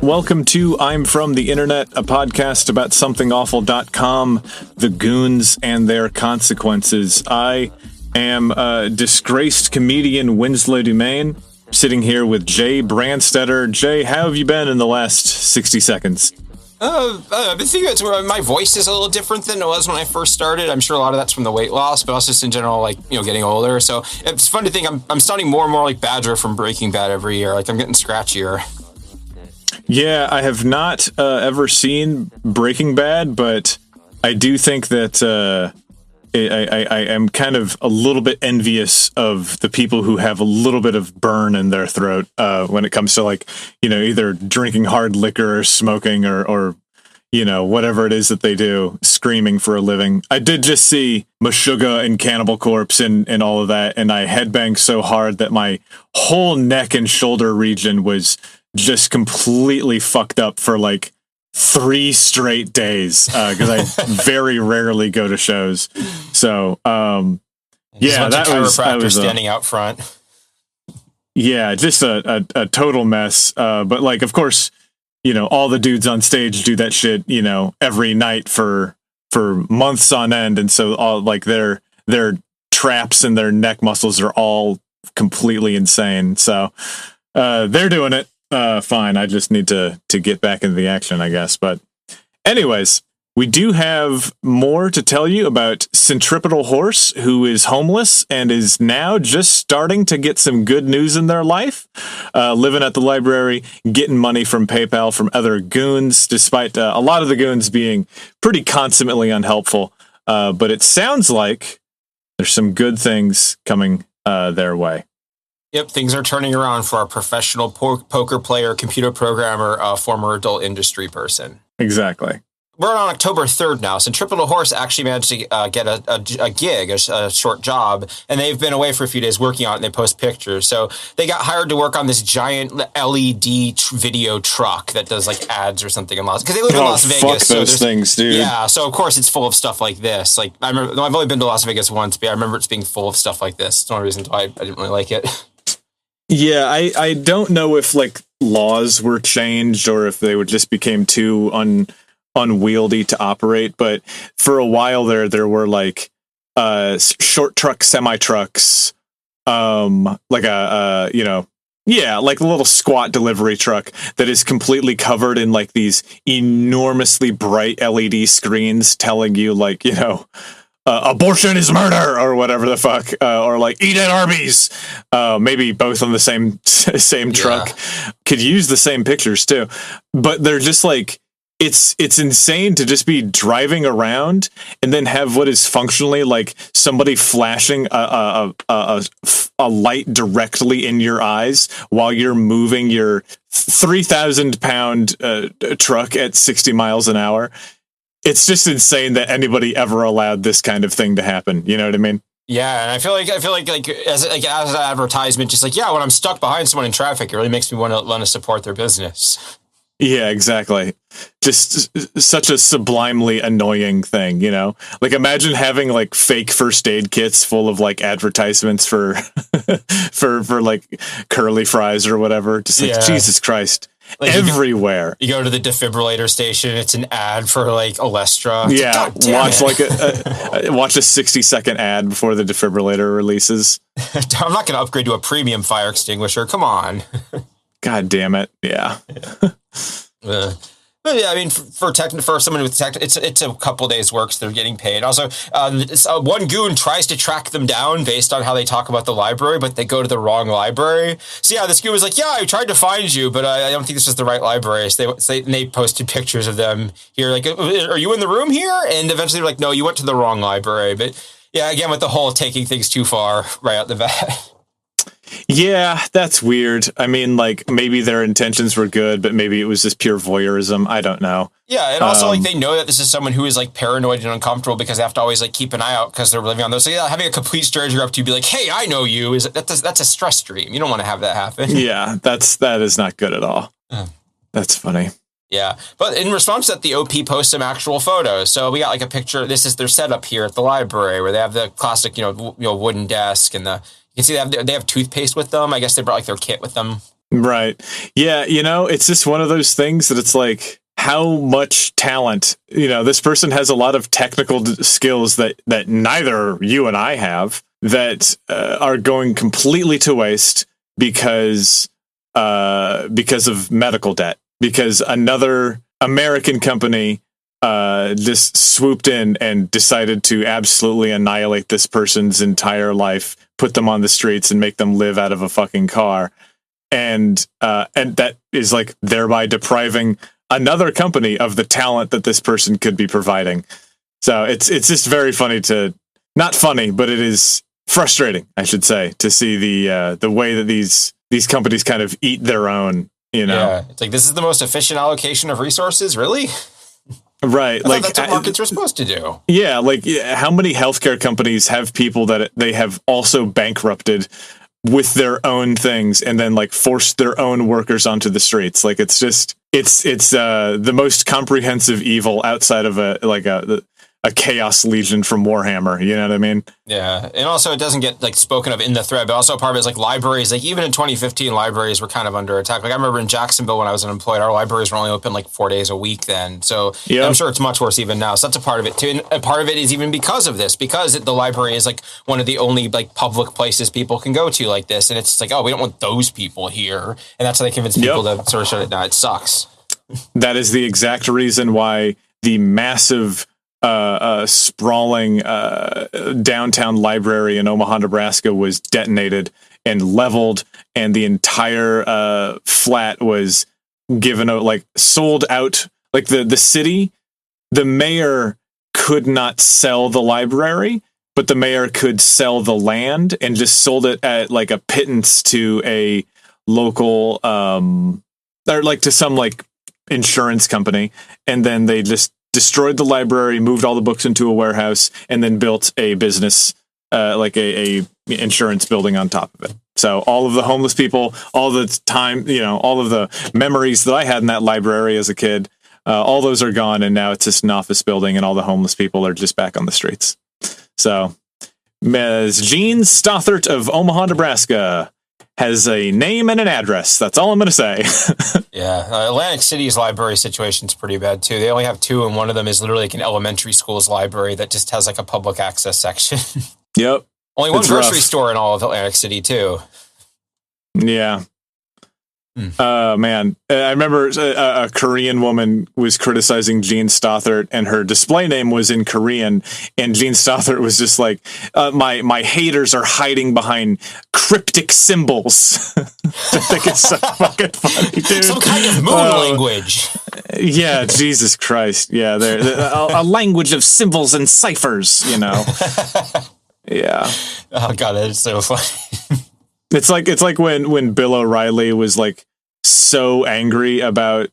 Welcome to I'm From the Internet, a podcast about somethingawful.com, the goons and their consequences. I am disgraced comedian Winslow Dumaine, sitting here with Jay Brandstetter. Jay, how have you been in the last 60 seconds? I've been thinking my voice is a little different than it was when I first started. I'm sure a lot of that's from the weight loss, but also just in general, getting older. So it's fun to think I'm sounding more and more like Badger from Breaking Bad every year. Like I'm getting scratchier. Yeah, I have not ever seen Breaking Bad, but I do think that I am kind of a little bit envious of the people who have a little bit of burn in their throat when it comes to either drinking hard liquor or smoking or whatever it is that they do, screaming for a living. I did just see Meshuggah and Cannibal Corpse and all of that, and I headbanged so hard that my whole neck and shoulder region was just completely fucked up for 3 straight days because I very rarely go to shows. So yeah, that was standing out front. Yeah, just a total mess. But of course, all the dudes on stage do that shit, every night for months on end, and so all their traps and their neck muscles are all completely insane. So they're doing it. Fine. I just need to get back into the action, I guess. But anyways, we do have more to tell you about Centripetal Horse, who is homeless and is now just starting to get some good news in their life, living at the library, getting money from PayPal from other goons, despite a lot of the goons being pretty consummately unhelpful. But it sounds like there's some good things coming their way. Yep, things are turning around for our professional poker player, computer programmer, former adult industry person. Exactly. We're on October 3rd now. Centripetal Horse actually managed to get a gig, a short job, and they've been away for a few days working on it, and they post pictures. So they got hired to work on this giant LED video truck that does ads or something in Las Vegas. Because they live in Las Vegas. Fuck so those things, dude. Yeah, so of course it's full of stuff like this. I remember, I've only been to Las Vegas once, but I remember it's being full of stuff like this. It's the only reason why I didn't really like it. Yeah, I don't know if laws were changed or if they just became too unwieldy to operate, but for a while there were short truck semi trucks, a little squat delivery truck that is completely covered in these enormously bright LED screens telling you abortion is murder or whatever the fuck, or eat at Arby's. Maybe both on the same truck. Could use the same pictures too, but they're just it's insane to just be driving around and then have what is functionally somebody flashing a light directly in your eyes while you're moving your 3,000 pound truck at 60 miles an hour. It's just insane that anybody ever allowed this kind of thing to happen. You know what I mean? Yeah, and I feel like as an advertisement, just when I'm stuck behind someone in traffic, it really makes me want to support their business. Yeah, exactly. Just such a sublimely annoying thing, imagine having fake first aid kits full of advertisements for for curly fries or whatever. Just Jesus Christ. Everywhere. You go to the defibrillator station, it's an ad for Olestra. Yeah, watch a 60-second ad before the defibrillator releases. I'm not going to upgrade to a premium fire extinguisher. Come on. God damn it. Yeah. But yeah, I mean, for someone with tech, it's a couple days' work, so they're getting paid. Also, one goon tries to track them down based on how they talk about the library, but they go to the wrong library. So yeah, this goon was like, "Yeah, I tried to find you, but I don't think this is the right library." So they posted pictures of them here, "Are you in the room here?" And eventually they're like, "No, you went to the wrong library." But yeah, again with the whole taking things too far right out the bat. Yeah, that's weird. I mean, maybe their intentions were good, but maybe it was just pure voyeurism. I don't know. Yeah, and also, they know that this is someone who is, paranoid and uncomfortable because they have to always, keep an eye out because they're living on those. So, yeah, having a complete stranger up to you be like, "Hey, I know you," that's a stress stream. You don't want to have that happen. Yeah, that is not good at all. That's funny. Yeah, but in response to that, the OP posts some actual photos. So we got, a picture. This is their setup here at the library where they have the classic, wooden desk and the... You can see they have toothpaste with them. I guess they brought their kit with them. Right. Yeah. It's just one of those things that it's like, how much talent, this person has a lot of technical skills that neither you and I have that are going completely to waste because of medical debt, because another American company just swooped in and decided to absolutely annihilate this person's entire life, put them on the streets and make them live out of a fucking car. And that is like thereby depriving another company of the talent that this person could be providing. So it's just very funny not funny, but it is frustrating, I should say, to see the way that these companies kind of eat their own, Yeah, it's like, this is the most efficient allocation of resources, really? Right. Like that's what markets are supposed to do. Yeah. Like, how many healthcare companies have people that they have also bankrupted with their own things and then like forced their own workers onto the streets? Like, it's the most comprehensive evil outside of a chaos legion from Warhammer. You know what I mean? Yeah. And also it doesn't get like spoken of in the thread, but also part of it is like libraries, like even in 2015, libraries were kind of under attack. Like I remember in Jacksonville when I was unemployed, our libraries were only open like 4 days a week then. So yeah. I'm sure it's much worse even now. So that's a part of it too. And a part of it is even because of this, because the library is like one of the only like public places people can go to like this. And it's like, oh, we don't want those people here. And that's how they convince people to sort of shut it down. It sucks. That is the exact reason why the massive sprawling downtown library in Omaha, Nebraska was detonated and leveled, and the entire flat was given out, like sold out. Like the city, the mayor could not sell the library, but the mayor could sell the land and just sold it at like a pittance to a local or like to some like insurance company, and then they just destroyed the library, moved all the books into a warehouse, and then built a business, like a insurance building on top of it. So all of the homeless people, all the time, all of the memories that I had in that library as a kid, all those are gone, and now it's just an office building, and all the homeless people are just back on the streets. So, Ms. Jean Stothert of Omaha, Nebraska, has a name and an address. That's all I'm going to say. Yeah. Atlantic City's library situation's pretty bad, too. They only have 2, and one of them is literally like an elementary school's library that just has like a public access section. Yep. Only one grocery store in all of Atlantic City, too. Yeah. Man, I remember a Korean woman was criticizing Jean Stothert, and her display name was in Korean, and Jean Stothert was just like, my haters are hiding behind cryptic symbols. I think it's so fucking funny, dude. Some kind of moon language. Yeah, Jesus Christ. Yeah, they're a language of symbols and ciphers, Yeah. Oh, God, that is so funny. It's like when Bill O'Reilly was like so angry about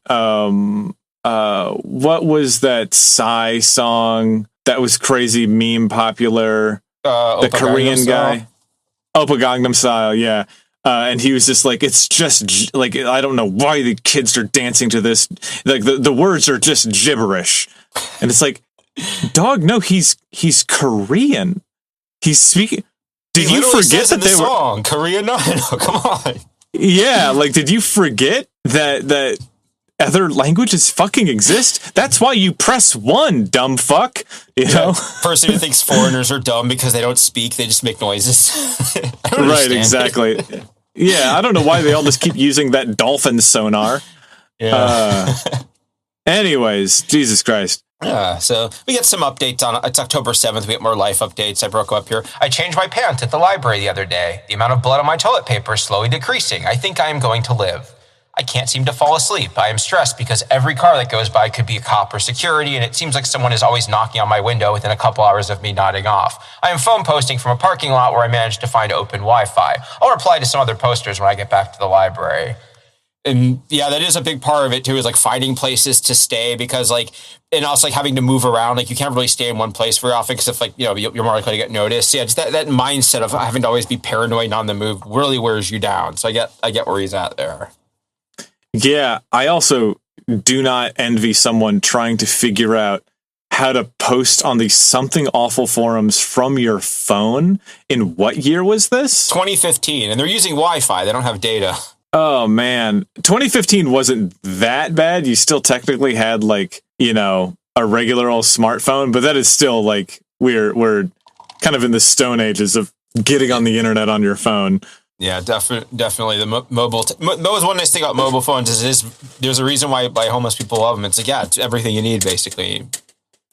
what was that Psy song that was crazy meme popular? The Korean guy, Oppa Gangnam Style, yeah. And he was just like, it's just like, I don't know why the kids are dancing to this. Like the words are just gibberish, and it's like, dog, no, he's Korean. He's speaking. Did you forget that they were Korean? No, come on. Yeah, like, did you forget that other languages fucking exist? That's why you press 1, dumb fuck. You know, person who thinks foreigners are dumb because they don't speak, they just make noises. Right, exactly. Yeah, I don't know why they all just keep using that dolphin sonar. Yeah. Anyways, Jesus Christ. Yeah, so we get some updates on it's October 7th. We get more life updates. I broke up here. I changed my pants at the library the other day. The amount of blood on my toilet paper is slowly decreasing. I think I am going to live. I can't seem to fall asleep. I am stressed because every car that goes by could be a cop or security, and it seems like someone is always knocking on my window within a couple hours of me nodding off. I am phone posting from a parking lot where I managed to find open Wi-Fi. I'll reply to some other posters when I get back to the library. And yeah, that is a big part of it too, is like finding places to stay, because like, and also like having to move around. Like you can't really stay in one place very often because if like, you're more likely to get noticed. Yeah, just that mindset of having to always be paranoid and on the move really wears you down. So I get where he's at there. Yeah, I also do not envy someone trying to figure out how to post on these something awful forums from your phone. In what year was this? 2015, and they're using Wi-Fi. They don't have data. Oh man, 2015 wasn't that bad. You still technically had like, a regular old smartphone, but that is still like we're kind of in the stone ages of getting on the internet on your phone. Yeah, definitely. The mobile. That was one nice thing about mobile phones is there's a reason why homeless people love them. It's like, it's everything you need basically.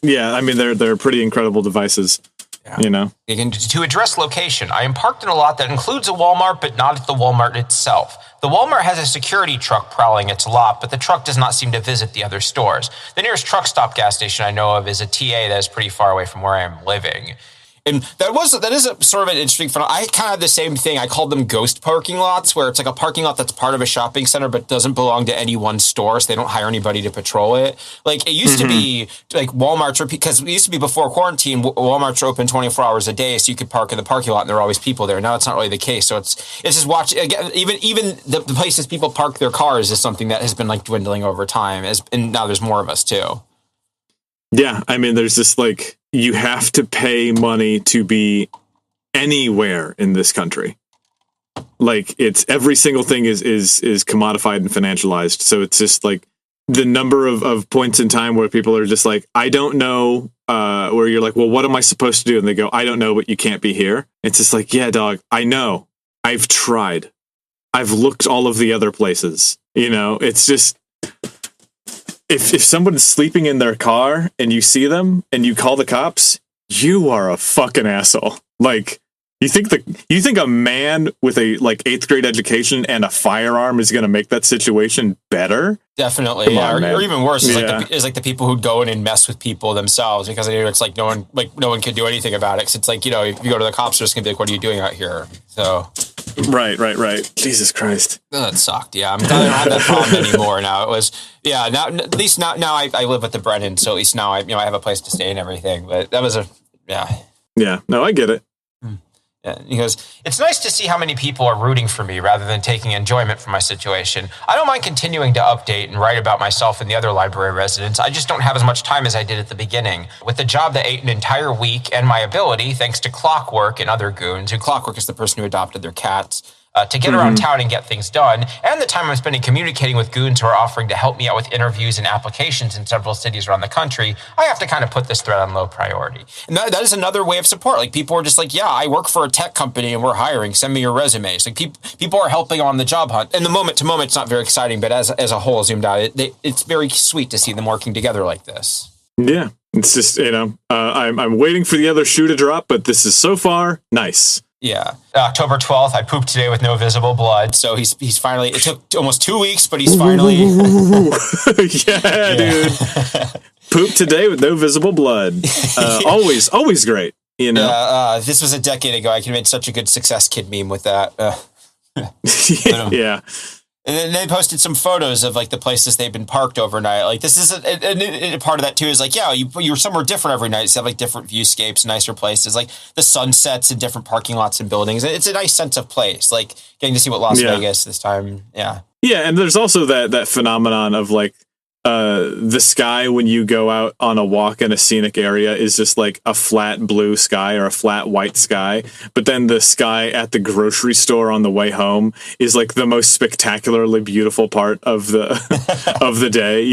Yeah, I mean they're pretty incredible devices. Yeah. To address location, I am parked in a lot that includes a Walmart, but not at the Walmart itself. The Walmart has a security truck prowling its lot, but the truck does not seem to visit the other stores. The nearest truck stop gas station I know of is a TA that is pretty far away from where I am living. And that is a sort of an interesting phenomenon. I kind of had the same thing. I called them ghost parking lots, where it's like a parking lot that's part of a shopping center but doesn't belong to any one store, so they don't hire anybody to patrol it. Like, it used to be like Walmart's, because it used to be before quarantine, Walmart's are open 24 hours a day, so you could park in the parking lot and there are always people there. Now it's not really the case. So it's just again, even the places people park their cars is something that has been like dwindling over time, and now there's more of us too. Yeah, I mean, there's this like, you have to pay money to be anywhere in this country. Like, it's every single thing is commodified and financialized. So it's just like the number of points in time where people are just like, I don't know, where you're like, well, what am I supposed to do? And they go, I don't know, but you can't be here. It's just like, yeah, dog, I know. I've tried. I've looked all of the other places. It's just, If someone's sleeping in their car and you see them and you call the cops, you are a fucking asshole. Like, you think a man with a like 8th grade education and a firearm is going to make that situation better? Definitely, or even worse is like the people who go in and mess with people themselves, because it's like no one can do anything about it. Cause it's like, if you go to the cops, they're just gonna be like, what are you doing out here? So. Right. Jesus Christ. That sucked. Yeah, I'm glad I don't have that problem anymore. Now it was, now at least now I live with the Brennan, so at least now I have a place to stay and everything. But that was Yeah, no, I get it. Yeah, he goes, it's nice to see how many people are rooting for me rather than taking enjoyment from my situation. I don't mind continuing to update and write about myself and the other library residents. I just don't have as much time as I did at the beginning. With the job that ate an entire week and my ability, thanks to Clockwork and other goons, who Clockwork is the person who adopted their cats, to get around town and get things done, and the time I'm spending communicating with goons who are offering to help me out with interviews and applications in several cities around the country, I have to kind of put this thread on low priority. And that is another way of support. Like, people are just like, yeah, I work for a tech company and we're hiring. Send me your resumes. Like, people are helping on the job hunt. And the moment to moment, it's not very exciting, but as a whole, zoomed out, it's very sweet to see them working together like this. Yeah, it's just, I'm waiting for the other shoe to drop, but this is so far nice. Yeah. October 12th, I pooped today with no visible blood. So he's finally, it took almost 2 weeks, but he's finally. yeah, dude. Poop today with no visible blood. Always great, this was a decade ago. I could have made such a good Success Kid meme with that. Yeah. And then they posted some photos of like the places they've been parked overnight. Like, this is a part of that too, is like, you're somewhere different every night. You have like different viewscapes, nicer places, like the sunsets in different parking lots and buildings. It's a nice sense of place, like getting to see what Las Vegas this time. Yeah. Yeah. And there's also that phenomenon of like, the sky when you go out on a walk in a scenic area is just like a flat blue sky or a flat white sky, but then the sky at the grocery store on the way home is like the most spectacularly beautiful part of the of the day.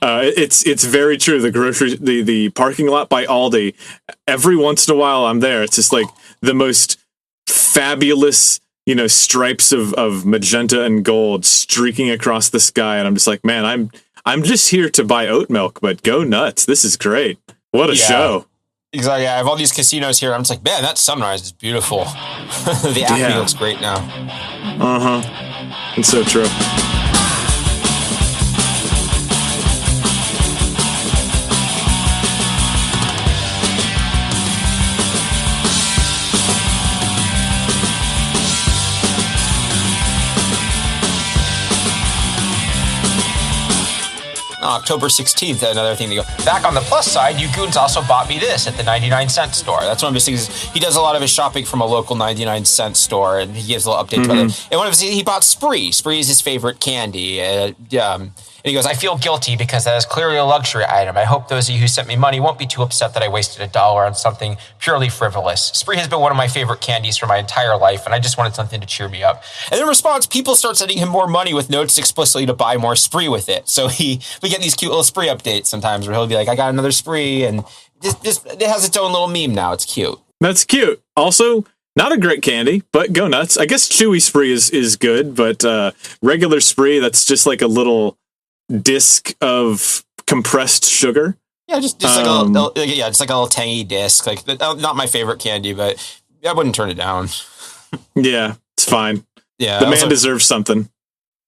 It's very true. The parking lot by Aldi, every once in a while I'm there, it's just like the most fabulous stripes of magenta and gold streaking across the sky, and I'm just like, man, I'm just here to buy oat milk, but go nuts. This is great. What a show. Exactly. I have all these casinos here. I'm just like, man, that sunrise is beautiful. The Acme looks great now. It's so true. October 16th, another thing to go. Back on the plus side, you goons also bought me this at the 99-cent store. That's one of his things. He does a lot of his shopping from a local 99-cent store, and he gives a little update about it. And one of his, he bought Spree. Spree is his favorite candy. And he goes, I feel guilty because that is clearly a luxury item. I hope those of you who sent me money won't be too upset that I wasted $1 on something purely frivolous. Spree has been one of my favorite candies for my entire life, and I just wanted something to cheer me up. And in response, people start sending him more money with notes explicitly to buy more Spree with it. So we get these cute little Spree updates sometimes where he'll be like, I got another Spree, and just it has its own little meme now. It's cute. That's cute. Also, not a great candy, but go nuts. I guess Chewy Spree is good, but regular Spree, that's just like a little disc of compressed sugar. Yeah, just like a little, just like a little tangy disc. Like not my favorite candy, but I wouldn't turn it down. Yeah, it's fine. Yeah, the man deserves something.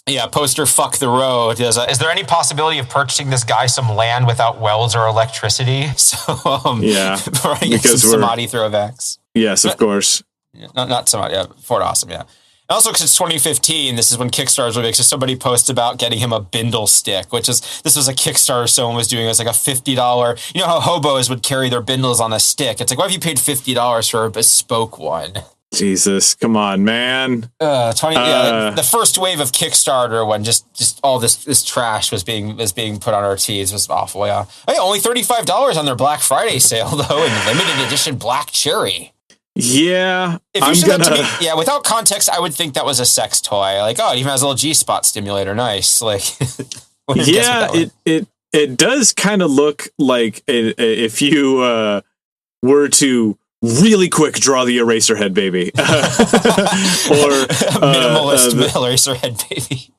Yeah, poster fuck the road. Is there any possibility of purchasing this guy some land without wells or electricity? So yeah, because some Samadhi throwbacks. Yes, of course. Yeah, not Samadhi. Yeah, Fort Awesome. Yeah. Also, since 2015, this is when Kickstarters were big. So somebody posted about getting him a bindle stick, this was a Kickstarter someone was doing. It was like a $50. You know how hobos would carry their bindles on a stick? It's like, what if you paid $50 for a bespoke one? Jesus, come on, man. The first wave of Kickstarter when just all this trash was being put on our tees was awful. Yeah. Hey, only $35 on their Black Friday sale though, and limited edition Black Cherry. Yeah, if you said that to me, without context, I would think that was a sex toy. Like, oh, it even has a little G-spot stimulator. Nice. Like, yeah, it does kind of look like if you were to really quick draw the Eraserhead baby, or minimalist Eraserhead baby.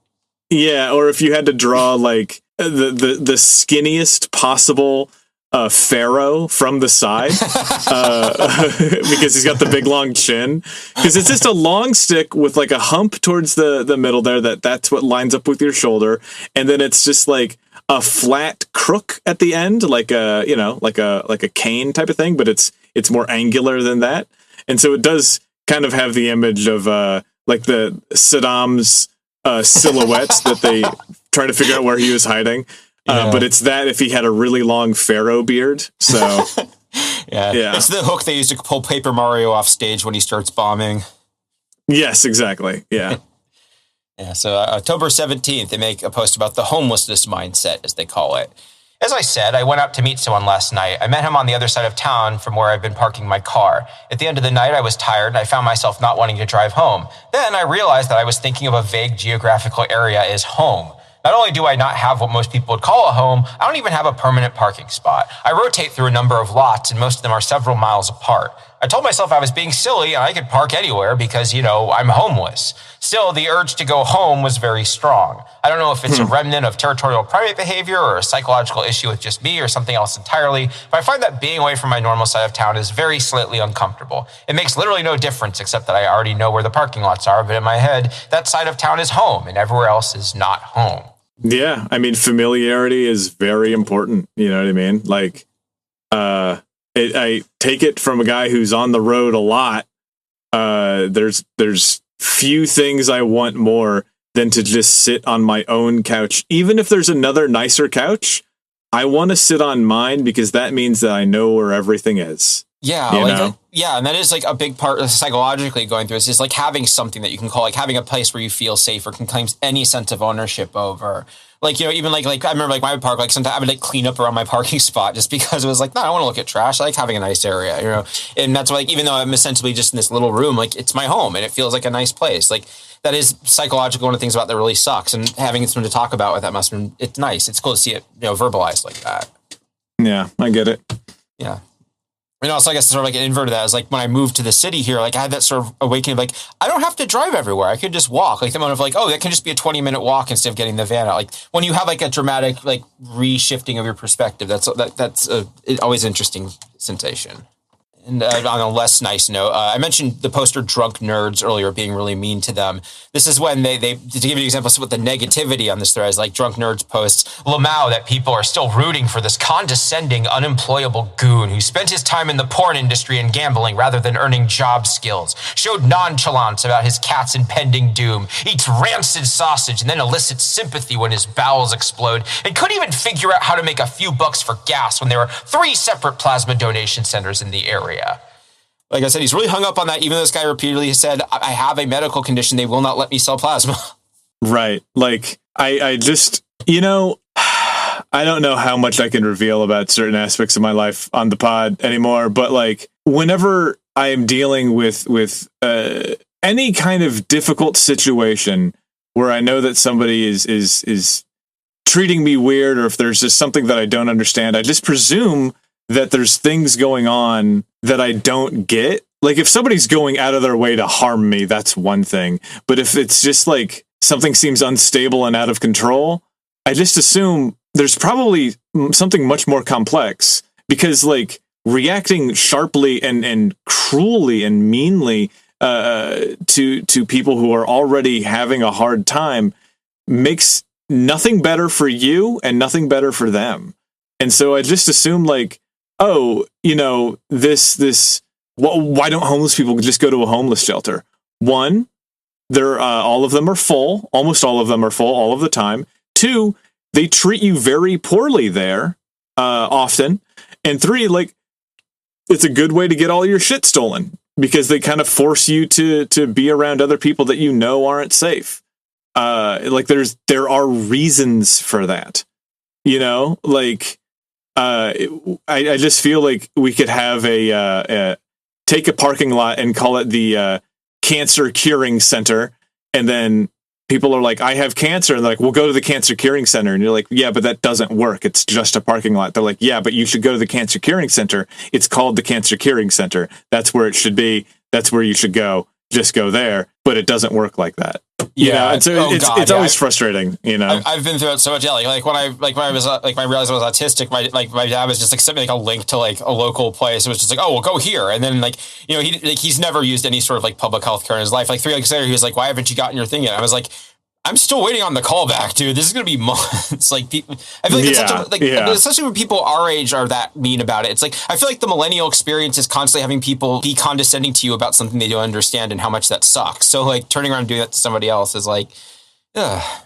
Yeah, or if you had to draw like the skinniest possible Pharaoh from the side, because he's got the big long chin, because it's just a long stick with like a hump towards the middle there, that's what lines up with your shoulder, and then it's just like a flat crook at the end, like a cane type of thing, but it's more angular than that, and so it does kind of have the image of like the Saddam's silhouettes that they try to figure out where he was hiding. But it's that if he had a really long Pharaoh beard. So, yeah. It's the hook they use to pull Paper Mario off stage when he starts bombing. Yes, exactly. Yeah. Yeah. So October 17th, they make a post about the homelessness mindset, as they call it. As I said, I went out to meet someone last night. I met him on the other side of town from where I've been parking my car. At the end of the night, I was tired and I found myself not wanting to drive home. Then I realized that I was thinking of a vague geographical area as home. Not only do I not have what most people would call a home, I don't even have a permanent parking spot. I rotate through a number of lots, and most of them are several miles apart. I told myself I was being silly and I could park anywhere because, I'm homeless. Still, the urge to go home was very strong. I don't know if it's a remnant of territorial primate behavior or a psychological issue with just me or something else entirely, but I find that being away from my normal side of town is very slightly uncomfortable. It makes literally no difference except that I already know where the parking lots are, but in my head, that side of town is home and everywhere else is not home. Yeah, I mean, familiarity is very important. You know what I mean? Like, I take it from a guy who's on the road a lot. There's few things I want more than to just sit on my own couch. Even if there's another nicer couch, I want to sit on mine because that means that I know where everything is. Yeah, and that is like a big part of psychologically going through this is like having something that you can call, like having a place where you feel safe or can claim any sense of ownership over. Like, even like I remember like my park, like sometimes I would like clean up around my parking spot just because it was like, no, I don't want to look at trash. I like having a nice area, and that's why, like, even though I'm essentially just in this little room, like it's my home and it feels like a nice place. Like that is psychological. One of the things about that really sucks, and having something to talk about with that must have been, it's nice. It's cool to see it, verbalized like that. Yeah, I get it. Yeah. And also, I guess sort of like an invert of that is like when I moved to the city here, like I had that sort of awakening of like, I don't have to drive everywhere. I could just walk. Like the moment of like, oh, that can just be a 20-minute walk instead of getting the van out. Like when you have like a dramatic like reshifting of your perspective, that's always interesting sensation. And on a less nice note, I mentioned the poster drunk nerds earlier being really mean to them. This is when they to give you an example of what the negativity on this thread is, like drunk nerds posts, Lamau, that people are still rooting for this condescending, unemployable goon who spent his time in the porn industry and gambling rather than earning job skills, showed nonchalance about his cat's impending doom, eats rancid sausage and then elicits sympathy when his bowels explode, and couldn't even figure out how to make a few bucks for gas when there were 3 separate plasma donation centers in the area. Like I said, he's really hung up on that, even though this guy repeatedly said, I have a medical condition. They will not let me sell plasma. Right. Like, I just, I don't know how much I can reveal about certain aspects of my life on the pod anymore, but like, whenever I am dealing with any kind of difficult situation where I know that somebody is treating me weird, or if there's just something that I don't understand, I just presume that there's things going on that I don't get. Like, if somebody's going out of their way to harm me, that's one thing. But if it's just like something seems unstable and out of control, I just assume there's probably something much more complex, because like reacting sharply and cruelly and meanly to people who are already having a hard time makes nothing better for you and nothing better for them. And so I just assume like, oh, why don't homeless people just go to a homeless shelter? One, they're all of them are full. Almost all of them are full all of the time. Two, they treat you very poorly there often. And three, like, it's a good way to get all your shit stolen, because they kind of force you to be around other people that aren't safe. Like there are reasons for that, like. I just feel like we could have take a parking lot and call it the cancer curing center, and then people are like, I have cancer, and they're like, we'll go to the cancer curing center, and you're like, yeah, but that doesn't work, it's just a parking lot. They're like, yeah, but you should go to the cancer curing center, it's called the cancer curing center, that's where it should be, that's where you should go, just go there. But it doesn't work like that. Yeah, and so it's always frustrating. I've been through it so much. Yeah, like when I realized I was autistic, my dad was just like sent me like a link to like a local place. It was just like, oh, well, go here, and then like he's never used any sort of like public health care in his life. Like 3 weeks later, he was like, why haven't you gotten your thing yet? I was like, I'm still waiting on the callback, dude. This is going to be months. Like, I feel like it's such a, especially when people our age are that mean about it. It's like, I feel like the millennial experience is constantly having people be condescending to you about something they don't understand and how much that sucks. So like turning around and doing that to somebody else is like, ugh.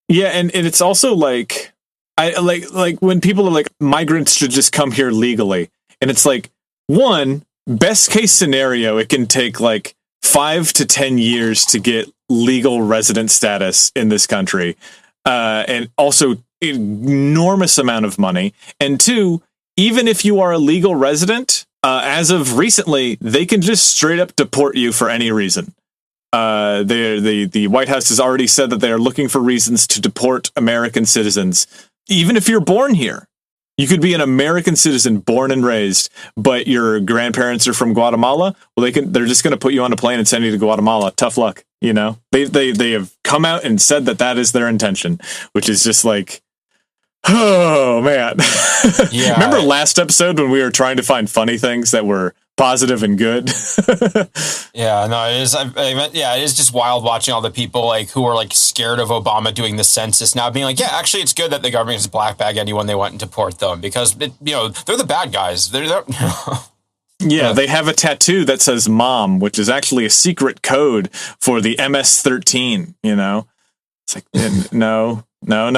Yeah. And it's also like, I like when people are like, migrants should just come here legally. And it's like, one, best case scenario, it can take like 5 to 10 years to get legal resident status in this country, and also enormous amount of money. And two, even if you are a legal resident, as of recently, they can just straight up deport you for any reason. The White House has already said that they are looking for reasons to deport American citizens, even if you're born here. You could be an American citizen born and raised, but your grandparents are from Guatemala. Well, they're just going to put you on a plane and send you to Guatemala. Tough luck. They have come out and said that is their intention, which is just like, oh man. Yeah. Remember last episode when we were trying to find funny things that were positive and good? Yeah, no, it is. It is just wild watching all the people like who are like scared of Obama doing the census now being like, yeah, actually, it's good that the government just black bag anyone they want and deport them, because they're the bad guys. They're Yeah, they have a tattoo that says "Mom," which is actually a secret code for the MS-13. It's like no. Yeah,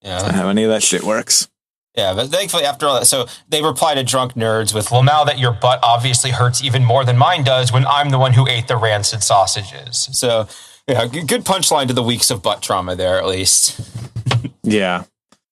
that's not how any of that shit works. Yeah, but thankfully, after all that, so they reply to drunk nerds with, well, now that your butt obviously hurts even more than mine does when I'm the one who ate the rancid sausages. So, yeah, good punchline to the weeks of butt trauma there, at least. Yeah.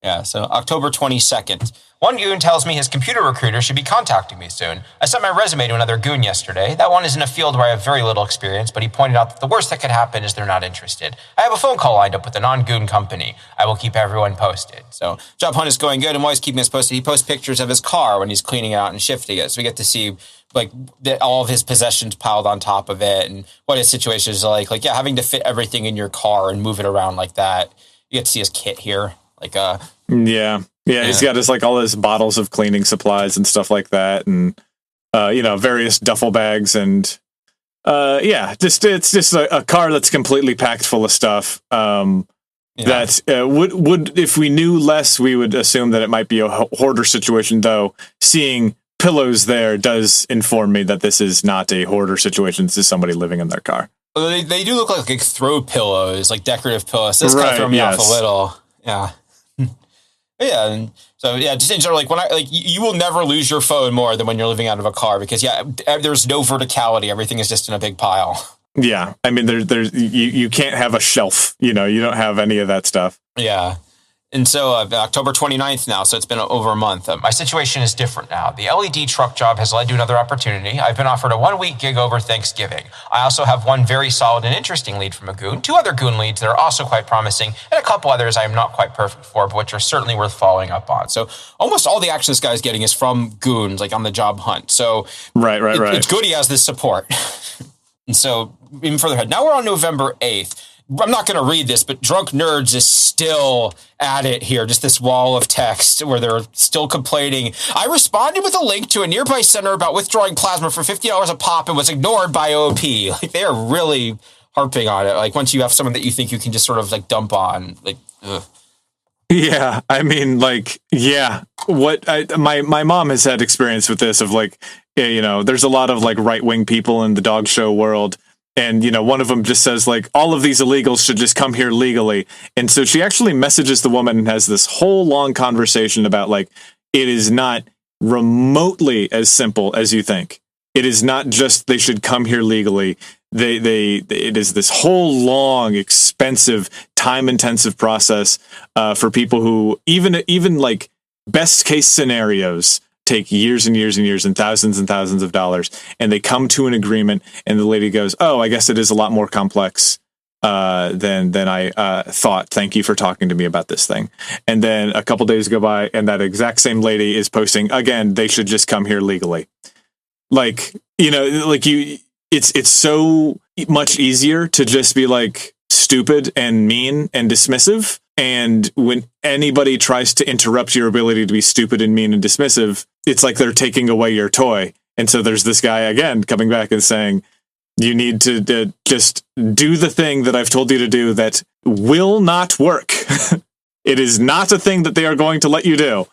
Yeah, so October 22nd. One goon tells me his computer recruiter should be contacting me soon. I sent my resume to another goon yesterday. That one is in a field where I have very little experience, but he pointed out that the worst that could happen is they're not interested. I have a phone call lined up with a non-goon company. I will keep everyone posted. So job hunt is going good. I'm always keeping us posted. He posts pictures of his car when he's cleaning it out and shifting it. So we get to see like all of his possessions piled on top of it and what his situation is like. Like, yeah, having to fit everything in your car and move it around like that. You get to see his kit here. Like, yeah. Yeah, he's got his like all his bottles of cleaning supplies and stuff like that, and various duffel bags, and it's just a car that's completely packed full of stuff. That would if we knew less, we would assume that it might be a hoarder situation. Though seeing pillows there does inform me that this is not a hoarder situation. This is somebody living in their car. Well, they do look like throw pillows, like decorative pillows. This kind of throw me off a little. Yeah. Yeah, and so just in general, like you will never lose your phone more than when you're living out of a car because there's no verticality. Everything is just in a big pile. Yeah, I mean, there's you can't have a shelf. You don't have any of that stuff. Yeah. And so October 29th now, so it's been over a month. My situation is different now. The LED truck job has led to another opportunity. I've been offered a 1-week gig over Thanksgiving. I also have one very solid and interesting lead from a goon, 2 other goon leads that are also quite promising, and a couple others I am not quite perfect for, but which are certainly worth following up on. So almost all the action this guy's getting is from goons, like on the job hunt. So right. It's good he has this support. And so even further ahead, now we're on November 8th. I'm not going to read this, but Drunk Nerds is still at it here. Just this wall of text where they're still complaining. I responded with a link to a nearby center about withdrawing plasma for $50 a pop and was ignored by OP. Like, they are really harping on it. Like, once you have someone that you think you can just sort of like dump on, like, ugh. Yeah, I mean, like, yeah. My mom has had experience with this of like, there's a lot of like right-wing people in the dog show world. And, one of them just says, like, all of these illegals should just come here legally. And so she actually messages the woman and has this whole long conversation about, like, it is not remotely as simple as you think. It is not just they should come here legally. It is this whole long, expensive, time-intensive process for people who even like best case scenarios take years and years and years and thousands of dollars, and they come to an agreement, and the lady goes, "Oh, I guess it is a lot more complex than I thought. Thank you for talking to me about this thing." And then a couple days go by, and that exact same lady is posting again, "They should just come here legally." Like, it's so much easier to just be like stupid and mean and dismissive. And when anybody tries to interrupt your ability to be stupid and mean and dismissive, it's like they're taking away your toy. And so there's this guy again coming back and saying, you need to just do the thing that I've told you to do that will not work. It is not a thing that they are going to let you do.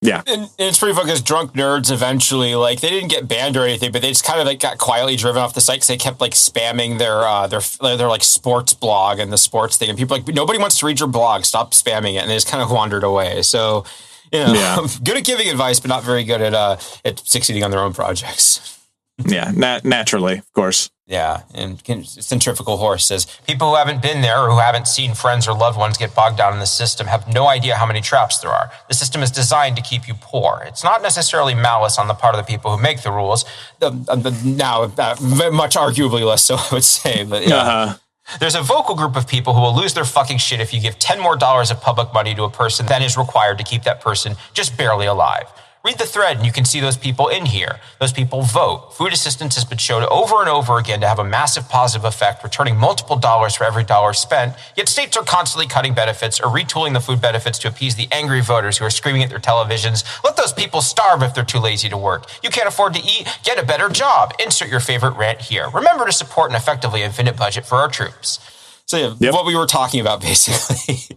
Yeah. And it's pretty funny because Drunk Nerds eventually, like, they didn't get banned or anything, but they just kind of like got quietly driven off the site because they kept like spamming their like sports blog and the sports thing, and people like, nobody wants to read your blog, stop spamming it, and they just kind of wandered away. So, good at giving advice, but not very good at succeeding on their own projects. Yeah, naturally, of course. Yeah, and Centripetal Horse says, people who haven't been there or who haven't seen friends or loved ones get bogged down in the system have no idea how many traps there are. The system is designed to keep you poor. It's not necessarily malice on the part of the people who make the rules. Now, much arguably less so, I would say. But yeah. Uh-huh. There's a vocal group of people who will lose their fucking shit if you give $10 more of public money to a person than is required to keep that person just barely alive. Read the thread and you can see those people in here. Those people vote. Food assistance has been shown over and over again to have a massive positive effect, returning multiple dollars for every dollar spent, yet states are constantly cutting benefits or retooling the food benefits to appease the angry voters who are screaming at their televisions. Let those people starve if they're too lazy to work. You can't afford to eat? Get a better job. Insert your favorite rant here. Remember to support an effectively infinite budget for our troops. So what we were talking about, basically.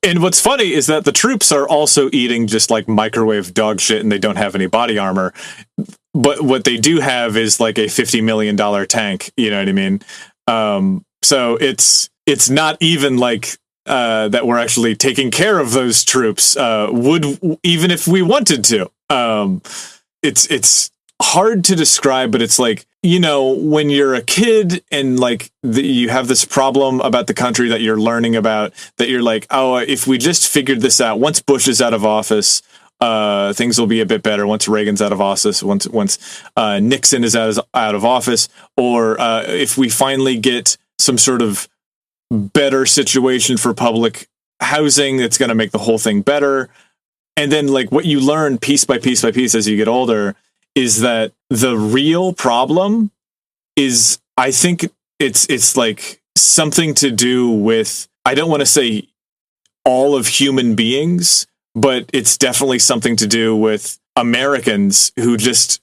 And what's funny is that the troops are also eating just like microwave dog shit, and they don't have any body armor. But what they do have is like a $50 million tank. You know what I mean? So it's not even like that we're actually taking care of those troops. Even if we wanted to. It's hard to describe, but it's like, when you're a kid and like you have this problem about the country that you're learning about, that you're like, oh, if we just figured this out, once Bush is out of office, things will be a bit better. Once Reagan's out of office, once Nixon is out of office, or if we finally get some sort of better situation for public housing, it's going to make the whole thing better. And then like what you learn piece by piece by piece as you get older is that the real problem is, I think it's like something to do with, I don't want to say all of human beings, but it's definitely something to do with Americans who just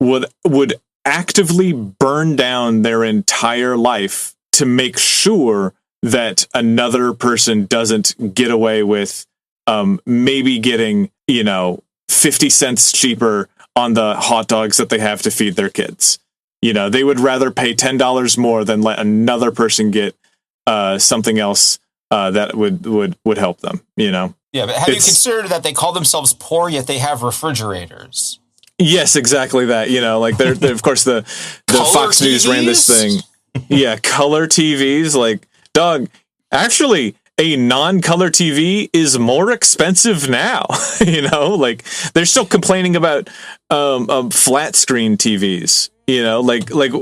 would actively burn down their entire life to make sure that another person doesn't get away with maybe getting, 50 cents cheaper on the hot dogs that they have to feed their kids. They would rather pay $10 more than let another person get something else that would help them, Yeah, but have you considered that they call themselves poor, yet they have refrigerators? Yes, exactly that. Like they're of course the Fox News ran this thing. Yeah, color TVs. Like, dog, actually, a non-color TV is more expensive now. Like they're still complaining about flat screen TVs. Like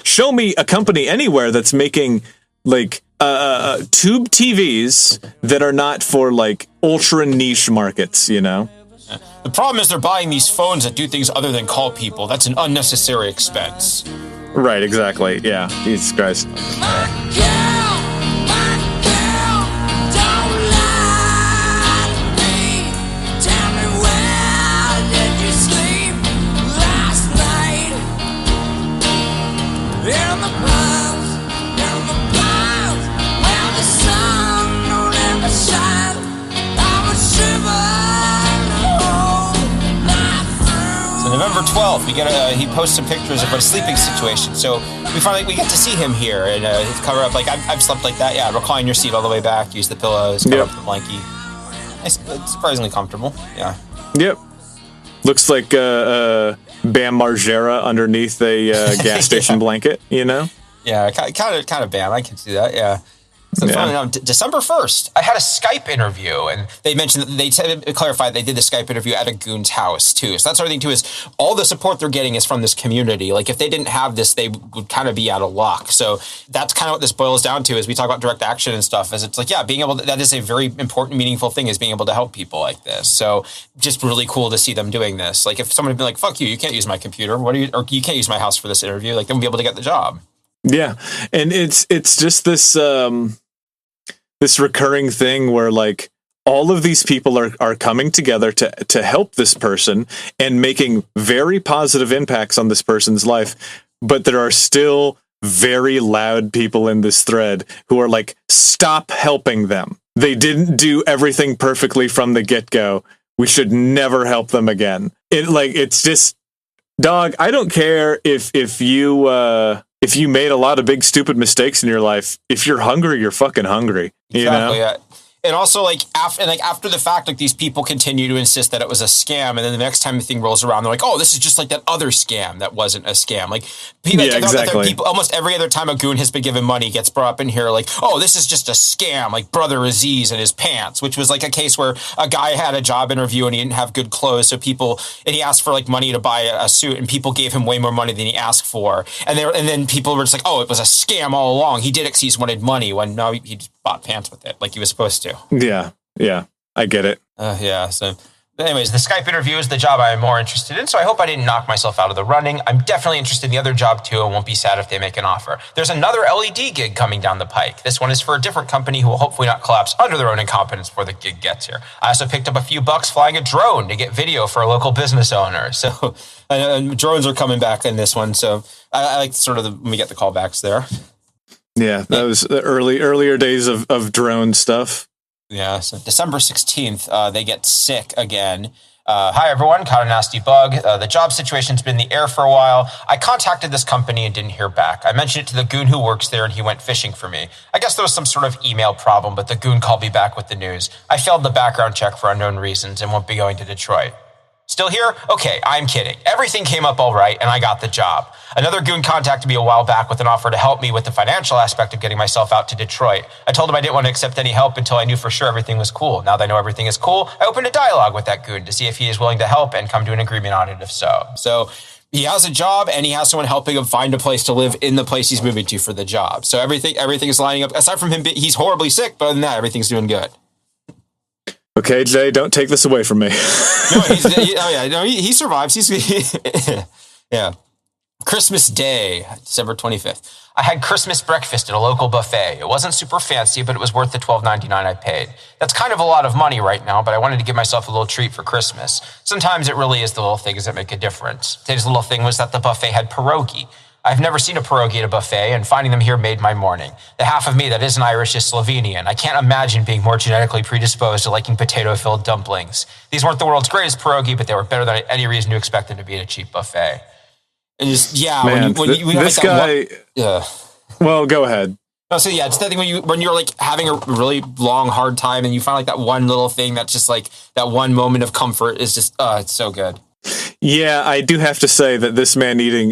show me a company anywhere that's making like tube TVs that are not for like ultra niche markets. The problem is they're buying these phones that do things other than call people. That's an unnecessary expense. Right, exactly. Yeah, Jesus Christ. November 12th, he posts some pictures of a sleeping situation. So we get to see him here and cover up. Like I've slept like that. Yeah, recline your seat all the way back. Use the pillows. Cover up the blankie. It's surprisingly comfortable. Yeah. Yep. Looks like Bam Margera underneath a gas station blanket. Yeah, kind of Bam. I can see that. Yeah. So funny, December 1st, I had a Skype interview, and they mentioned that they clarified they did the Skype interview at a goon's house, too. So that's the other thing, too, is all the support they're getting is from this community. Like, if they didn't have this, they would kind of be out of luck. So that's kind of what this boils down to, as we talk about direct action and stuff, is it's like, yeah, being able to, that is a very important, meaningful thing, is being able to help people like this. So just really cool to see them doing this. Like, if someone had been like, fuck you can't use my computer, or you can't use my house for this interview, like, they won't be able to get the job. Yeah, and it's just this this recurring thing where like all of these people are coming together to help this person and making very positive impacts on this person's life, but there are still very loud people in this thread who are like, stop helping them. They didn't do everything perfectly from the get-go. We should never help them again. It's just, dog, I don't care if you made a lot of big stupid mistakes in your life. If you're hungry, you're fucking hungry. Exactly. Yeah. And also, after the fact, like, these people continue to insist that it was a scam, and then the next time the thing rolls around, they're like, "Oh, this is just like that other scam that wasn't a scam." Like, people, exactly. People, almost every other time a goon has been given money gets brought up in here, like, "Oh, this is just a scam." Like Brother Aziz and his pants, which was like a case where a guy had a job interview and he didn't have good clothes, so he asked for like money to buy a suit, and people gave him way more money than he asked for, and then people were just like, "Oh, it was a scam all along. He did it because he just wanted money." When no, he just bought pants with it, like he was supposed to. Yeah, I get it. So anyways, the Skype interview is the job I'm more interested in, so I hope I didn't knock myself out of the running. I'm definitely interested in the other job too, and won't be sad if they make an offer. There's another LED gig coming down the pike. This one is for a different company who will hopefully not collapse under their own incompetence before the gig gets here. I also picked up a few bucks flying a drone to get video for a local business owner. So drones are coming back in this one, so I like sort of when we get the callbacks there. Yeah, that was the earlier days of drone stuff. Yeah, so December 16th, they get sick again. Hi, everyone. Caught a nasty bug. The job situation's been in the air for a while. I contacted this company and didn't hear back. I mentioned it to the goon who works there, and he went fishing for me. I guess there was some sort of email problem, but the goon called me back with the news. I failed the background check for unknown reasons and won't be going to Detroit. Still here? Okay, I'm kidding. Everything came up all right, and I got the job. Another goon contacted me a while back with an offer to help me with the financial aspect of getting myself out to Detroit. I told him I didn't want to accept any help until I knew for sure everything was cool. Now that I know everything is cool, I opened a dialogue with that goon to see if he is willing to help and come to an agreement on it if so. So he has a job, and he has someone helping him find a place to live in the place he's moving to for the job. So everything is lining up. Aside from him, he's horribly sick, but other than that, everything's doing good. Okay, Jay, don't take this away from me. No, he survives. Yeah. Christmas Day, December 25th. I had Christmas breakfast at a local buffet. It wasn't super fancy, but it was worth the $12.99 I paid. That's kind of a lot of money right now, but I wanted to give myself a little treat for Christmas. Sometimes it really is the little things that make a difference. Today's little thing was that the buffet had pierogi. I've never seen a pierogi at a buffet, and finding them here made my morning. The half of me that isn't Irish is Slovenian. I can't imagine being more genetically predisposed to liking potato-filled dumplings. These weren't the world's greatest pierogi, but they were better than any reason to expect them to be at a cheap buffet. And just, yeah, Man, when you this like guy. yeah. Well, go ahead. Oh, so yeah, it's that thing when you're like having a really long, hard time, and you find like that one little thing that's just like that one moment of comfort is just, it's so good. Yeah, I do have to say that this man eating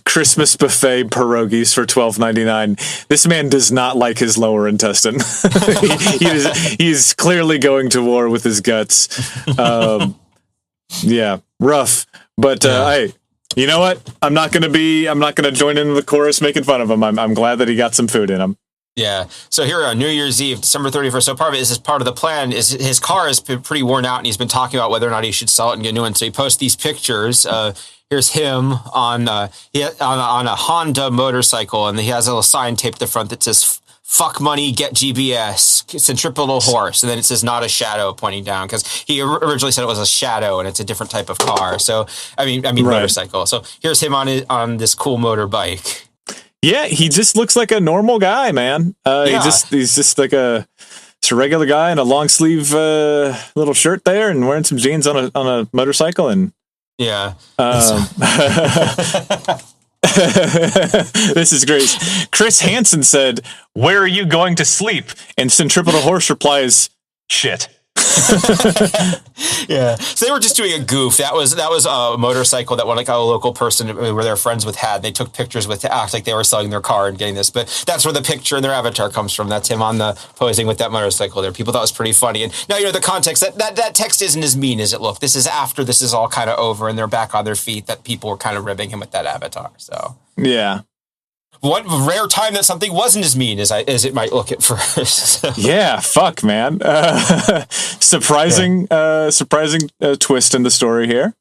Christmas buffet pierogies for $12.99. This man does not like his lower intestine. He's clearly going to war with his guts. Yeah, rough. But hey, you know what? I'm not gonna join in the chorus making fun of him. I'm glad that he got some food in him. Yeah. So here on New Year's Eve, December 31st. So part of it is part of the plan is his car has been pretty worn out, and he's been talking about whether or not he should sell it and get a new one. So he posts these pictures. Here's him on a Honda motorcycle, and he has a little sign taped at the front that says "Fuck money, get GBS, Centripetal Horse," and then it says "Not a shadow" pointing down, because he originally said it was a shadow, and it's a different type of car. So I mean right. Motorcycle. So here's him on this cool motorbike. Yeah, he just looks like a normal guy, man. He's just like a regular guy in a long sleeve little shirt there, and wearing some jeans on a motorcycle, and yeah. This is great. Chris Hansen said, "Where are you going to sleep?" And Centripetal Horse replies, "Shit." Yeah, so they were just doing a goof. That was a motorcycle that one like a local person who were their friends with had. They took pictures with to act like they were selling their car and getting this. But that's where the picture and their avatar comes from. That's him on the posing with that motorcycle there. People thought it was pretty funny. And now you know the context. That text isn't as mean as it looked. This is after this is all kind of over and they're back on their feet. That people were kind of ribbing him with that avatar. So yeah. What rare time that something wasn't as mean as it might look at first. Yeah, fuck, man. Surprising twist in the story here.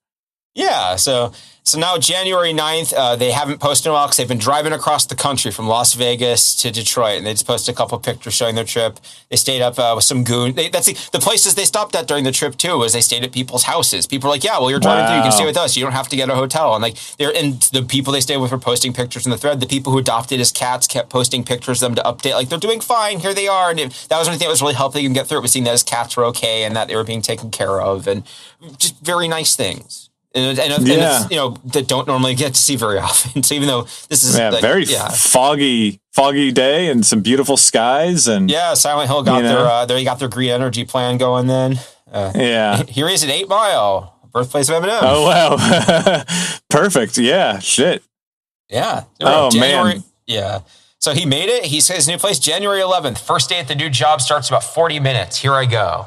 Yeah, so now January 9th, they haven't posted in a while because they've been driving across the country from Las Vegas to Detroit, and they just posted a couple of pictures showing their trip. They stayed up with some goon. That's the places they stopped at during the trip too. Was they stayed at people's houses. People were like, "Yeah, well, you're driving through. You can stay with us. You don't have to get a hotel." And like the people they stayed with were posting pictures in the thread. The people who adopted as cats kept posting pictures of them to update, like they're doing fine. Here they are, and that was one thing that was really helping them get through it. Was seeing that his cats were okay and that they were being taken care of, and just very nice things. And it's, you know, that don't normally get to see very often. So even though this is very foggy day and some beautiful skies, and Silent Hill got their green energy plan going. Then here he is at 8 Mile, birthplace of Eminem. Oh wow, perfect. Yeah, shit. Yeah. Man. Yeah. So he made it. He says his new place January 11th. First day at the new job starts about 40 minutes. Here I go.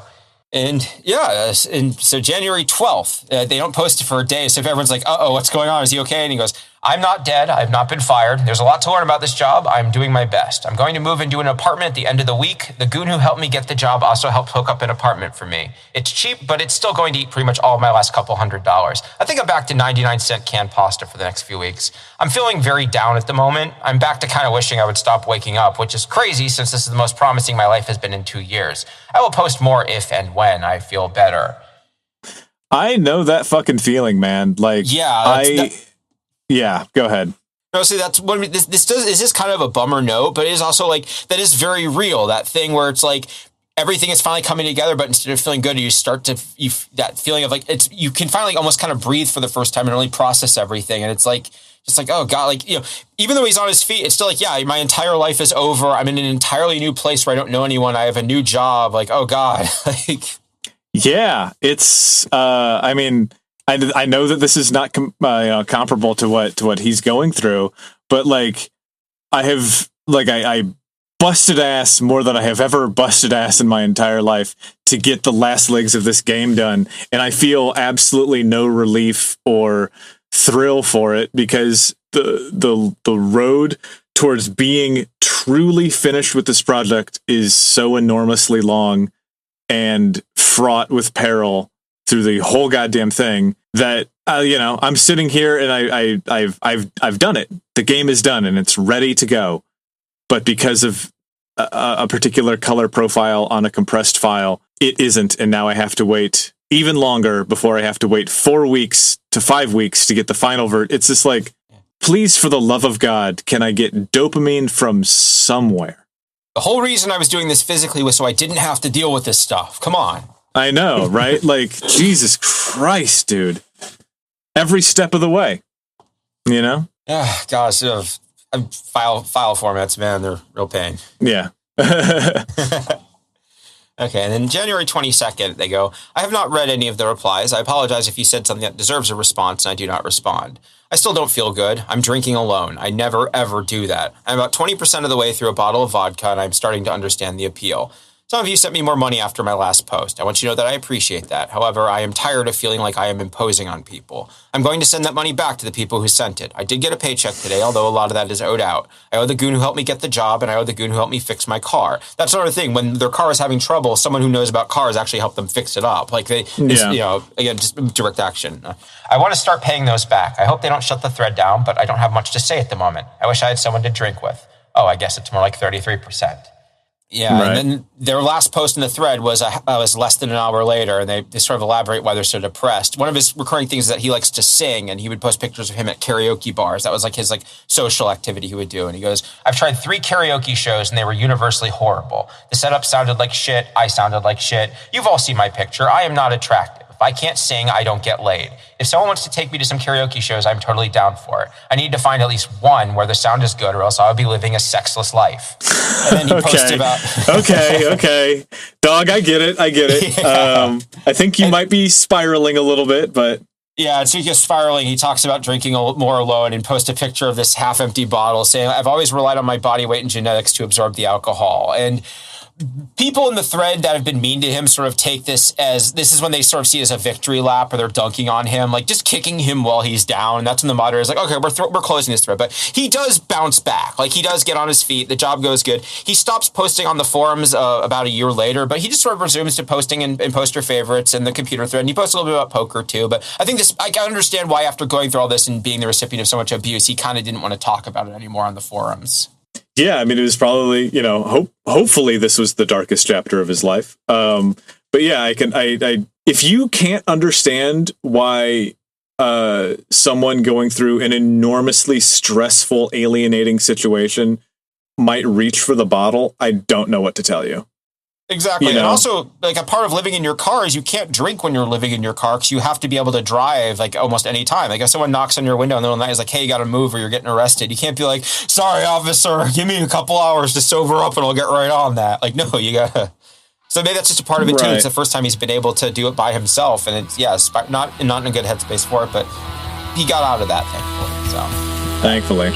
And so January 12th, they don't post it for a day. So if everyone's like, "Uh-oh, what's going on? Is he okay?" And he goes, "I'm not dead. I've not been fired. There's a lot to learn about this job. I'm doing my best. I'm going to move into an apartment at the end of the week. The goon who helped me get the job also helped hook up an apartment for me. It's cheap, but it's still going to eat pretty much all of my last couple $100. I think I'm back to 99-cent canned pasta for the next few weeks. I'm feeling very down at the moment. I'm back to kind of wishing I would stop waking up, which is crazy since this is the most promising my life has been in 2 years. I will post more if and when I feel better." I know that fucking feeling, man. Like, go ahead. No, see, that's what this is kind of a bummer note, but it is also like that is very real. That thing where it's like everything is finally coming together, but instead of feeling good, you start to that feeling of like you can finally almost kind of breathe for the first time and really process everything, and it's like just like, oh God, like, you know, even though he's on his feet, it's still like, yeah, my entire life is over. I'm in an entirely new place where I don't know anyone. I have a new job. Like, oh God, like. Yeah, it's. I mean, I know that this is not comparable to what he's going through, but like, I busted ass more than I have ever busted ass in my entire life to get the last legs of this game done, and I feel absolutely no relief or thrill for it because the road towards being truly finished with this project is so enormously long and fraught with peril through the whole goddamn thing that I'm sitting here and I've done it. The game is done and it's ready to go. But because of a particular color profile on a compressed file, it isn't. And now I have to wait even longer before I have to wait 4 weeks to 5 weeks to get the final It's just like, please, for the love of God, can I get dopamine from somewhere? The whole reason I was doing this physically was so I didn't have to deal with this stuff. Come on. I know, right? Like, Jesus Christ, dude. Every step of the way, Gosh, file formats, man, they're real pain. Yeah. Okay, and then January 22nd, they go, I have not read any of the replies. I apologize if you said something that deserves a response and I do not respond. I still don't feel good. I'm drinking alone. I never, ever do that. I'm about 20% of the way through a bottle of vodka and I'm starting to understand the appeal. Some of you sent me more money after my last post. I want you to know that I appreciate that. However, I am tired of feeling like I am imposing on people. I'm going to send that money back to the people who sent it. I did get a paycheck today, although a lot of that is owed out. I owe the goon who helped me get the job, and I owe the goon who helped me fix my car. That's another thing. When their car is having trouble, someone who knows about cars actually helped them fix it up. Like again, just direct action. I want to start paying those back. I hope they don't shut the thread down, but I don't have much to say at the moment. I wish I had someone to drink with. Oh, I guess it's more like 33%. Yeah, right. And then their last post in the thread was less than an hour later, and they sort of elaborate why they're so depressed. One of his recurring things is that he likes to sing, and he would post pictures of him at karaoke bars. That was like his social activity he would do. And he goes, I've tried 3 karaoke shows, and they were universally horrible. The setup sounded like shit. I sounded like shit. You've all seen my picture. I am not attractive. If I can't sing, I don't get laid. If someone wants to take me to some karaoke shows, I'm totally down for it. I need to find at least one where the sound is good, or else I'll be living a sexless life. And then he posted about... okay. Dog, I get it. Yeah. I think you might be spiraling a little bit, but... Yeah, and speaking of spiraling, he talks about drinking more alone and posts a picture of this half-empty bottle saying, I've always relied on my body weight and genetics to absorb the alcohol. And people in the thread that have been mean to him sort of take this as, this is when they sort of see it as a victory lap, or they're dunking on him, like just kicking him while he's down. And that's when the moderator is like, okay, we're closing this thread. But he does bounce back. Like, he does get on his feet. The job goes good. He stops posting on the forums about a year later, but he just sort of resumes to posting in poster favorites and the computer thread. And he posts a little bit about poker too. But I think I can understand why, after going through all this and being the recipient of so much abuse, he kind of didn't want to talk about it anymore on the forums. Yeah, I mean, it was probably, hopefully this was the darkest chapter of his life. But yeah, if you can't understand why someone going through an enormously stressful, alienating situation might reach for the bottle, I don't know what to tell you. Exactly. And also, like, a part of living in your car is you can't drink when you're living in your car, because you have to be able to drive like almost any time. Like, if someone knocks on your window in the middle of the night, is like, hey, you got to move or you're getting arrested. You can't be like, sorry, officer, give me a couple hours to sober up and I'll get right on that. Like, no, you gotta. So maybe that's just a part of it too. It's the first time he's been able to do it by himself, and it's not in a good headspace for it, but he got out of that, thankfully.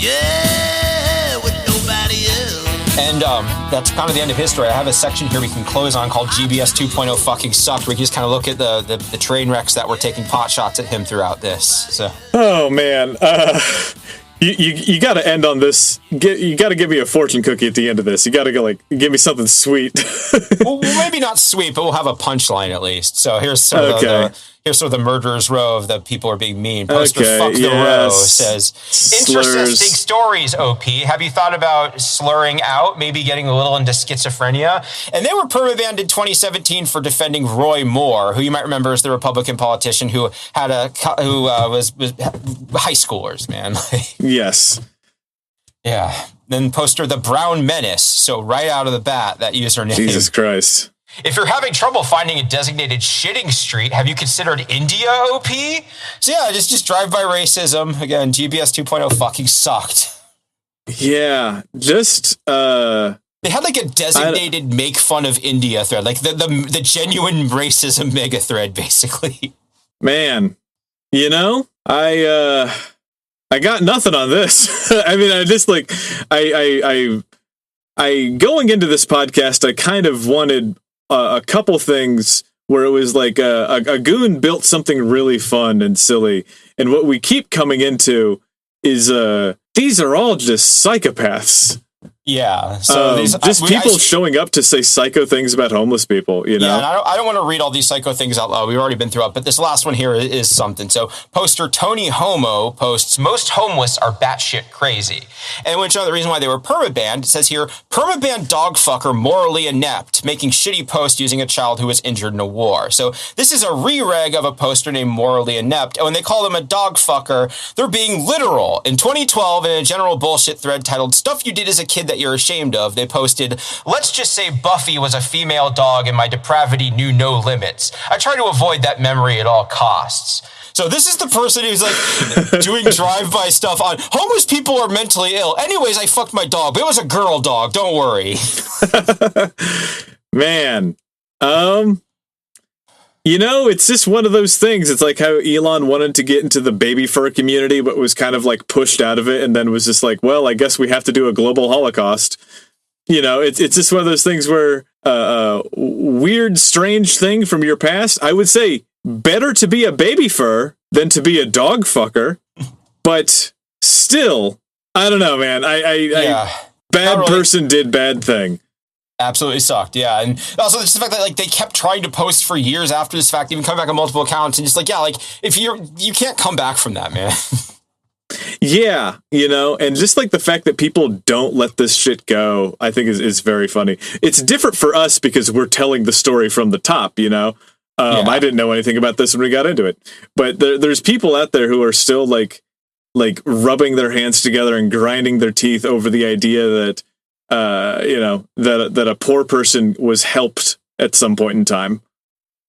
Yeah, with nobody else. And that's kind of the end of his story. I have a section here we can close on called GBS 2.0 fucking sucked, where we can just kind of look at the train wrecks that were taking pot shots at him throughout this. So. Oh man, you got to end on this. You got to give me a fortune cookie at the end of this. You got to go give me something sweet. Well, maybe not sweet, but we'll have a punchline at least. So here's sort of the murderer's row of the people are being mean. Poster fuck the row says, interesting stories, OP. Have you thought about slurring out, maybe getting a little into schizophrenia? And they were permabanned in 2017 for defending Roy Moore, who you might remember is the Republican politician who was high schoolers, man. Yes. Yeah. Then poster the Brown Menace. So right out of the bat, that username. Jesus Christ. If you're having trouble finding a designated shitting street, have you considered India, OP? So yeah, just drive by racism. Again, GBS 2.0 fucking sucked. Yeah, just... They had like a designated make fun of India thread, like the genuine racism mega thread, basically. Man, I got nothing on this. I mean, I just I going into this podcast, I kind of wanted a couple things where it was like a goon built something really fun and silly. And what we keep coming into is these are all just psychopaths. Yeah, so just people showing up to say psycho things about homeless people, you know? Yeah, and I don't want to read all these psycho things out loud. We've already been through it, but this last one here is something. So poster Tony Homo posts, most homeless are batshit crazy. And which the reason why they were permabanned, it says here, permabanned dog fucker morally inept, making shitty posts using a child who was injured in a war. So this is a re-reg of a poster named morally inept. And when they call them a dog fucker, they're being literal. In 2012, in a general bullshit thread titled, Stuff You Did as a Kid That You're Ashamed Of, they posted, let's just say Buffy was a female dog and my depravity knew no limits. I try to avoid that memory at all costs. So this is the person who's like doing drive-by stuff on homeless people are mentally ill. Anyways, I fucked my dog, but it was a girl dog. Don't worry. Man, you know, it's just one of those things. It's like how Elon wanted to get into the baby fur community, but was kind of like pushed out of it, and then was just like, well, I guess we have to do a global Holocaust. You know, it's just one of those things where weird, strange thing from your past. I would say better to be a baby fur than to be a dog fucker, but still, I don't know, man. Bad really. Person did bad thing. Absolutely sucked, yeah. And also just the fact that like they kept trying to post for years after this fact, even coming back on multiple accounts, and just like, yeah, like if you can't come back from that, man. Yeah, you know, and just like the fact that people don't let this shit go, I think is very funny. It's different for us because we're telling the story from the top, you know. I didn't know anything about this when we got into it, but there's people out there who are still like rubbing their hands together and grinding their teeth over the idea that you know, that a poor person was helped at some point in time.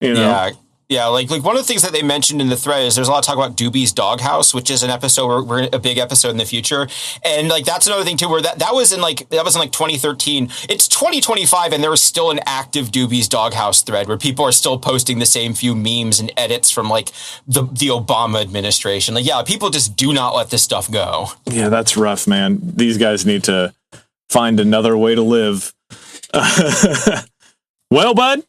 You know? Yeah. Like one of the things that they mentioned in the thread is there's a lot of talk about Doobie's Doghouse, which is an episode we're a big episode in the future. And like, that's another thing too, where that was in 2013. It's 2025 and there is still an active Doobie's Doghouse thread where people are still posting the same few memes and edits from like the Obama administration. Like, yeah, people just do not let this stuff go. Yeah, that's rough, man. These guys need to find another way to live. Well, bud.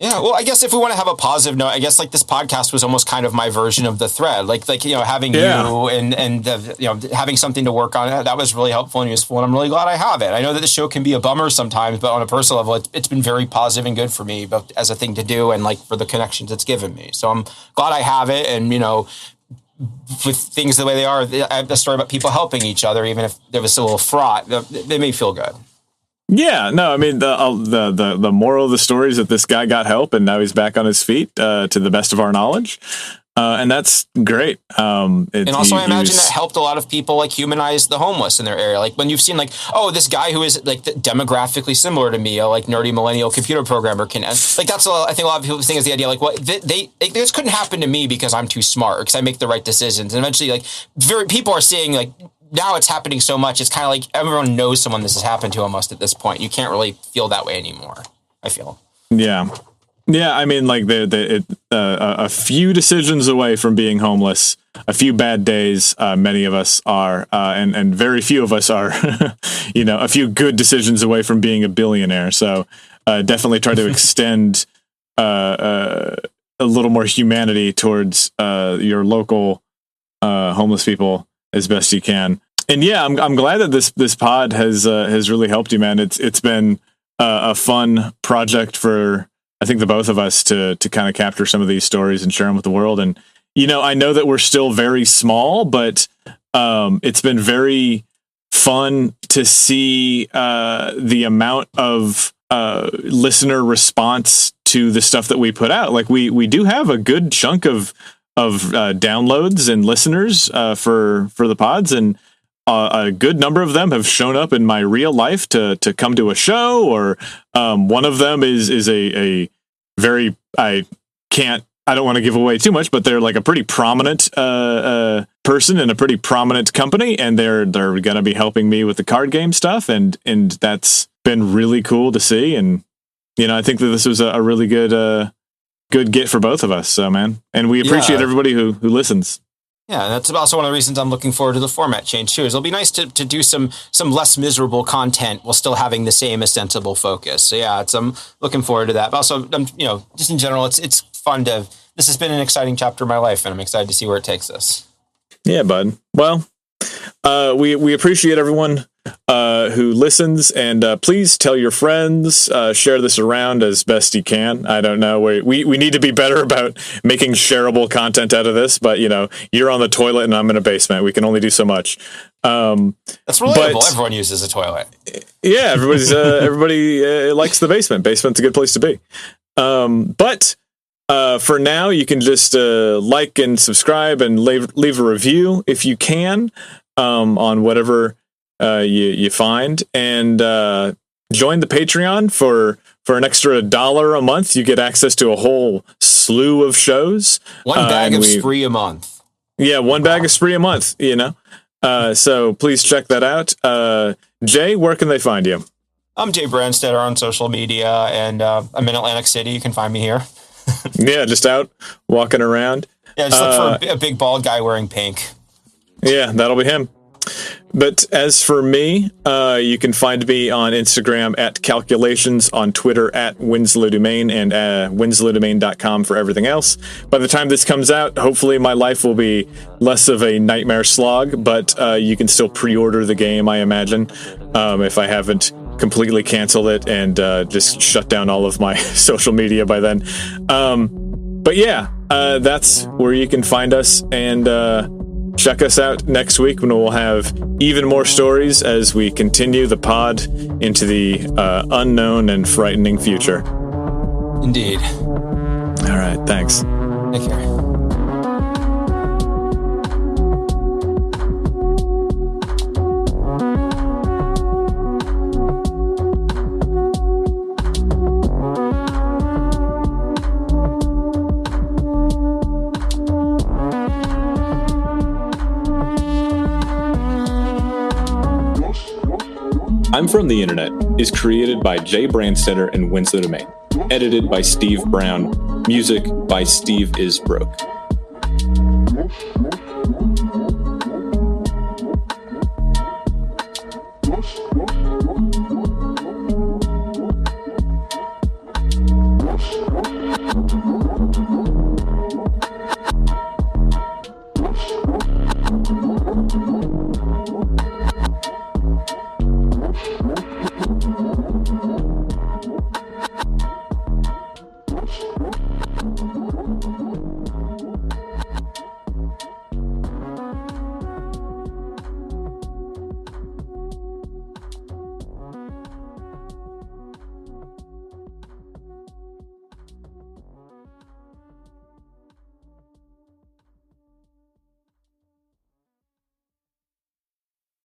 Yeah, well, I guess if we want to have a positive note, I guess like this podcast was almost kind of my version of the thread. Like you know, having you and you know, having something to work on, that was really helpful and useful, and I'm really glad I have it. I know that the show can be a bummer sometimes, but on a personal level, it's been very positive and good for me, but as a thing to do and like for the connections it's given me. So I'm glad I have it, and you know, with things the way they are, I have a story about people helping each other, even if there was a little fraught. They made me feel good. Yeah, no, I mean the moral of the story is that this guy got help and now he's back on his feet, to the best of our knowledge, and that's great. And also, I imagine that helped a lot of people like humanize the homeless in their area. Like when you've seen like, oh, this guy who is like demographically similar to me, a like nerdy millennial computer programmer can like that's I think a lot of people think is the idea like, what this couldn't happen to me because I'm too smart because I make the right decisions. And eventually, like people are seeing like. Now it's happening so much. It's kind of like everyone knows someone this has happened to almost at this point. You can't really feel that way anymore, I feel. Yeah. Yeah. I mean, like a few decisions away from being homeless, a few bad days. Many of us are, and very few of us are, you know, a few good decisions away from being a billionaire. So definitely try to extend a little more humanity towards your local homeless people as best you can. And yeah, I'm glad that this pod has really helped you, man. It's been a fun project for I think the both of us to kind of capture some of these stories and share them with the world. And you know, I know that we're still very small, but it's been very fun to see the amount of listener response to the stuff that we put out. Like we do have a good chunk of downloads and listeners for the pods, and a good number of them have shown up in my real life to come to a show, or one of them is a very I don't want to give away too much, but they're like a pretty prominent person in a pretty prominent company, and they're going to be helping me with the card game stuff, and that's been really cool to see. And you know, I think that this was a really good get for both of us. So, man, and we appreciate everybody who listens. Yeah, and that's also one of the reasons I'm looking forward to the format change too. Is it'll be nice to do some less miserable content while still having the same ostensible focus. So yeah, I'm looking forward to that. But also, just in general, it's fun to. This has been an exciting chapter of my life, and I'm excited to see where it takes us. Yeah, bud. Well, we appreciate everyone who listens, and please tell your friends, share this around as best you can. I don't know, we need to be better about making shareable content out of this, but you're on the toilet and I'm in a basement. We can only do so much. That's relatable. Everyone uses a toilet. Yeah, everybody likes the basement. Basement's a good place to be. But for now, you can just like and subscribe and leave a review if you can on whatever you find, and join the Patreon for an extra $1 a month. You get access to a whole slew of shows. One bag of spree a month. Yeah, one bag of spree a month. So please check that out. Jay, where can they find you? I'm Jay Brandstetter on social media, and I'm in Atlantic City. You can find me here. Yeah, just out walking around. Yeah, just look for a big bald guy wearing pink. Yeah, that'll be him. But as for me, you can find me on Instagram at calculations, on Twitter at Winslow Domain, and winslowdomain.com for everything else. By the time this comes out, hopefully my life will be less of a nightmare slog, but you can still pre-order the game, I imagine, if I haven't completely canceled it and just shut down all of my social media by then. But yeah, that's where you can find us, and check us out next week when we'll have even more stories as we continue the pod into the unknown and frightening future. Indeed. All right, thanks. Take care. I'm From the Internet is created by Jay Brandstetter and Winslow Domain. Edited by Steve Brown. Music by Steve Isbrook.